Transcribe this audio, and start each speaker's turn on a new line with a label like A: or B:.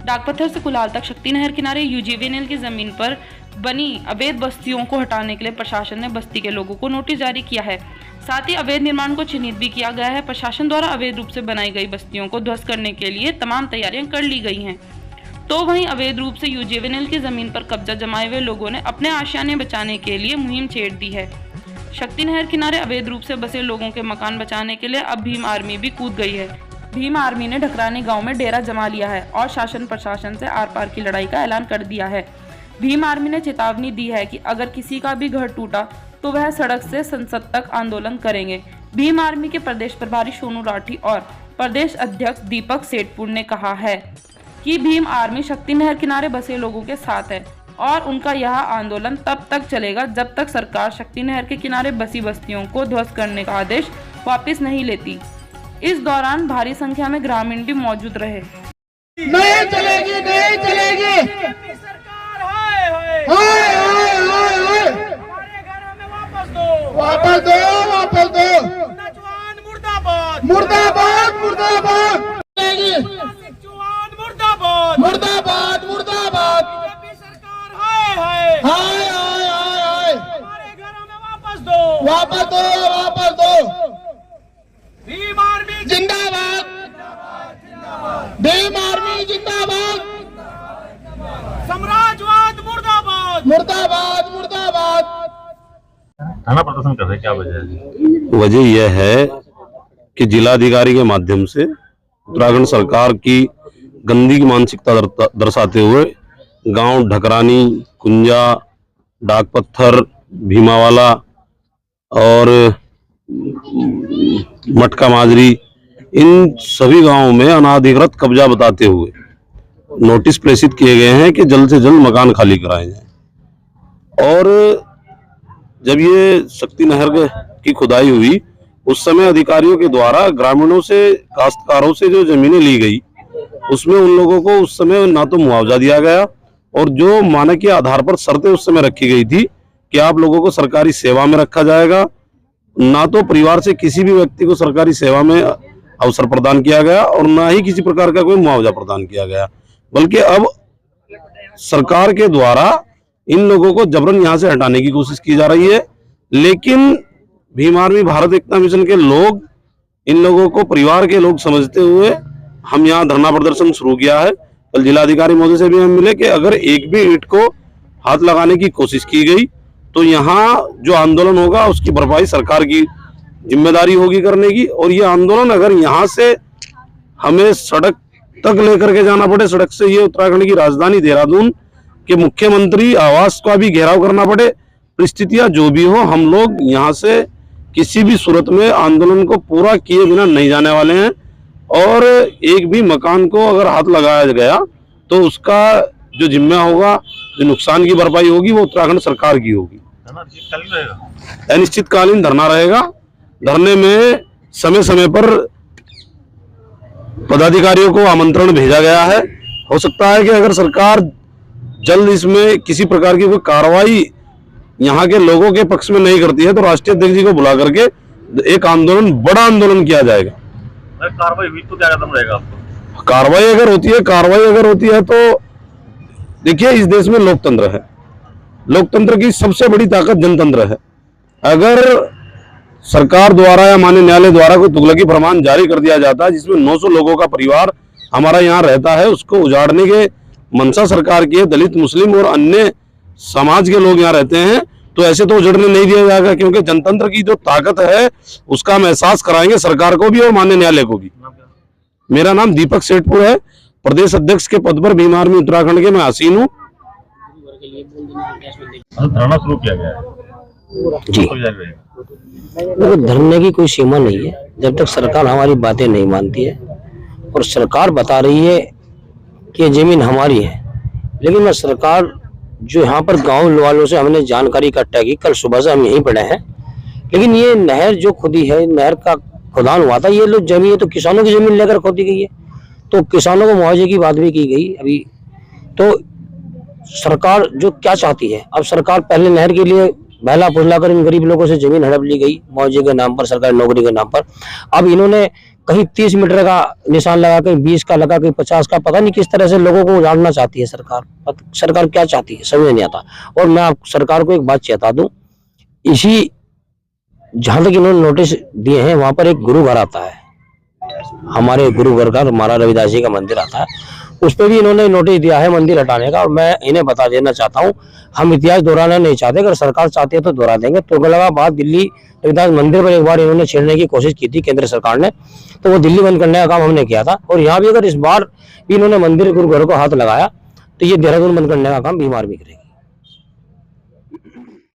A: डाकपत्थर से कुलाल तक शक्ति नहर किनारे यूजीवीएनएल की जमीन पर बनी अवैध बस्तियों को हटाने के लिए प्रशासन ने बस्ती के लोगों को नोटिस जारी किया है। साथ ही अवैध निर्माण को चिन्हित भी किया गया है। प्रशासन द्वारा अवैध रूप से बनाई गई बस्तियों को ध्वस्त करने के लिए तमाम तैयारियां कर ली गई हैं। तो वहीं अवैध रूप से यूजीवीएनएल की जमीन पर कब्जा जमाए हुए लोगों ने अपने आशियाने बचाने के लिए मुहिम छेड़ दी है। शक्ति नहर किनारे अवैध रूप से बसे लोगों के मकान बचाने के लिए अब भीम आर्मी भी कूद गई है। भीम आर्मी ने ढकरानी गांव में डेरा जमा लिया है और शासन प्रशासन से आर पार की लड़ाई का ऐलान कर दिया है। भीम आर्मी ने चेतावनी दी है कि अगर किसी का भी घर टूटा तो वह सड़क से संसद तक आंदोलन करेंगे। भीम आर्मी के प्रदेश प्रभारी सोनू राठी और प्रदेश अध्यक्ष दीपक सेठपुर ने कहा है कि भीम आर्मी शक्ति नहर किनारे बसे लोगों के साथ है और उनका यह आंदोलन तब तक चलेगा जब तक सरकार शक्ति नहर के किनारे बसी बस्तियों को ध्वस्त करने का आदेश वापस नहीं लेती। इस दौरान भारी संख्या में ग्रामीण भी मौजूद रहे।
B: नहीं चलेगी, नहीं चलेगी।
C: सरकार हाय हाय
B: हाय हाय हाय हाय,
C: हमारे घरों में वापस दो,
B: वापस दो, वापस दो।
C: नौजवान मुर्दाबाद,
B: मुर्दाबाद, मुर्दाबाद। चलेगी,
C: जवान मुर्दाबाद,
B: मुर्दाबाद, मुर्दाबाद।
C: बीजेपी सरकार हाय हाय
B: हाय हाय हाय हाय,
C: हमारे घरों में वापस दो,
B: वापस दो, वापस दो।
C: भीम आर्मी
B: जिंदाबाद, भीम आर्मी जिंदाबाद,
C: साम्राज्यवाद मुर्दाबाद,
B: मुर्दाबाद, मुर्दाबाद।
D: थाना प्रदर्शन कर रहे हैं, क्या वजह है?
E: वजह यह है कि जिलाधिकारी के माध्यम से उत्तराखंड सरकार की गंदी मानसिकता दर्शाते हुए गांव ढकरानी, कुंजा, डाकपत्थर, भीमावाला और मटका माजरी, इन सभी गांवों में अनाधिकृत कब्जा बताते हुए नोटिस प्रेषित किए गए हैं कि जल्द से जल्द मकान खाली कराए जाएं। और जब ये शक्ति नहर की खुदाई हुई उस समय अधिकारियों के द्वारा ग्रामीणों से, काश्तकारों से जो जमीनें ली गई उसमें उन लोगों को उस समय ना तो मुआवजा दिया गया और जो मानक के आधार पर शर्तें उस समय रखी गई थी कि आप लोगों को सरकारी सेवा में रखा जाएगा, ना तो परिवार से किसी भी व्यक्ति को सरकारी सेवा में अवसर प्रदान किया गया और ना ही किसी प्रकार का कोई मुआवजा प्रदान किया गया, बल्कि अब सरकार के द्वारा इन लोगों को जबरन यहां से हटाने की कोशिश की जा रही है। लेकिन भीम आर्मी भारत एकता मिशन के लोग इन लोगों को परिवार के लोग समझते हुए हम यहाँ धरना प्रदर्शन शुरू किया है। कल जिलाधिकारी महोदय से भी हम मिले कि अगर एक भी ईंट को हाथ लगाने की कोशिश की गई तो यहाँ जो आंदोलन होगा उसकी भरपाई सरकार की जिम्मेदारी होगी करने की। और ये आंदोलन अगर यहाँ से हमें सड़क तक लेकर के जाना पड़े, सड़क से ये उत्तराखंड की राजधानी देहरादून के मुख्यमंत्री आवास का भी घेराव करना पड़े, परिस्थितियां जो भी हो, हम लोग यहाँ से किसी भी सूरत में आंदोलन को पूरा किए बिना नहीं जाने वाले हैं। और एक भी मकान को अगर हाथ लगाया गया तो उसका जो जिम्मा होगा, जो नुकसान की भरपाई होगी, वो उत्तराखंड सरकार की होगी। अनिश्चितकालीन धरना रहेगा। धरने में समय समय पर पदाधिकारियों को आमंत्रण भेजा गया है। हो सकता है कि अगर सरकार जल्द इसमें किसी प्रकार की कोई कार्रवाई यहाँ के लोगों के पक्ष में नहीं करती है तो राष्ट्रीय अध्यक्ष जी को बुला करके एक आंदोलन, बड़ा आंदोलन किया जाएगा।
D: कार्रवाई हुई तो क्या कदम रहेगा आपको?
E: कार्रवाई अगर होती है तो देखिए, इस देश में लोकतंत्र है। लोकतंत्र की सबसे बड़ी ताकत जनतंत्र है। अगर सरकार द्वारा या माननीय न्यायालय द्वारा कोई तुगलकी फरमान जारी कर दिया जाता है जिसमें 900 लोगों का परिवार हमारा यहाँ रहता है, उसको उजाड़ने के मंशा सरकार की है, दलित, मुस्लिम और अन्य समाज के लोग यहाँ रहते हैं, तो ऐसे तो उजड़ने नहीं दिया जाएगा। क्योंकि जनतंत्र की जो ताकत है उसका हम एहसास कराएंगे सरकार को भी और माननीय न्यायालय को भी। मेरा नाम दीपक सेठपुर है, प्रदेश अध्यक्ष के पद पर भीम आर्मी उत्तराखंड के मैं आसीन हूँ।
D: धरना शुरू किया गया है
F: जी। देखो, धरने की कोई सीमा नहीं है जब तक सरकार हमारी बातें नहीं मानती है। और सरकार बता रही है कि ये जमीन हमारी है, लेकिन मैं सरकार जो यहाँ पर गांव वालों से हमने जानकारी इकट्ठा की, कल सुबह से हम यहीं पड़े हैं, लेकिन ये नहर जो खुदी है, नहर का खुदान हुआ था, ये लोग जमीन तो किसानों की जमीन लेकर खोदी गई है, तो किसानों को मुआवजे की बात भी की गई अभी। तो सरकार जो क्या चाहती है, अब सरकार पहले नहर के लिए बहला फुसला कर इन गरीब लोगों से जमीन हड़प ली गई मुआवजे के नाम पर, सरकारी नौकरी के नाम पर। अब इन्होंने कहीं 30 मीटर का निशान लगा, कहीं 20 का लगा, कहीं 50 का, पता नहीं किस तरह से लोगों को उजाड़ना चाहती है सरकार। सरकार क्या चाहती है समझ नहीं आता। और मैं आप सरकार को एक बात चेता दूं, इसी जहां तक इन्होंने नोटिस दिए हैं वहां पर एक गुरु घर आता है, हमारे गुरु घर का महाराज रविदास जी का मंदिर आता है, उस पर भी इन्होंने नोटिस दिया है मंदिर हटाने का। और मैं इन्हें बता देना चाहता हूं, हम इतिहास दोहराना नहीं चाहते, अगर सरकार चाहती है तो दोहरा देंगे। तुगलकाबाद दिल्ली रविदास मंदिर पर एक बार इन्होंने छेड़ने की कोशिश की थी केंद्र सरकार ने, तो वो दिल्ली बंद करने का काम हमने किया था। और यहाँ भी अगर इस बार भी इन्होंने मंदिर गुरु घर को हाथ लगाया तो ये देहरादून बंद करने का काम बीमार भी करेगा।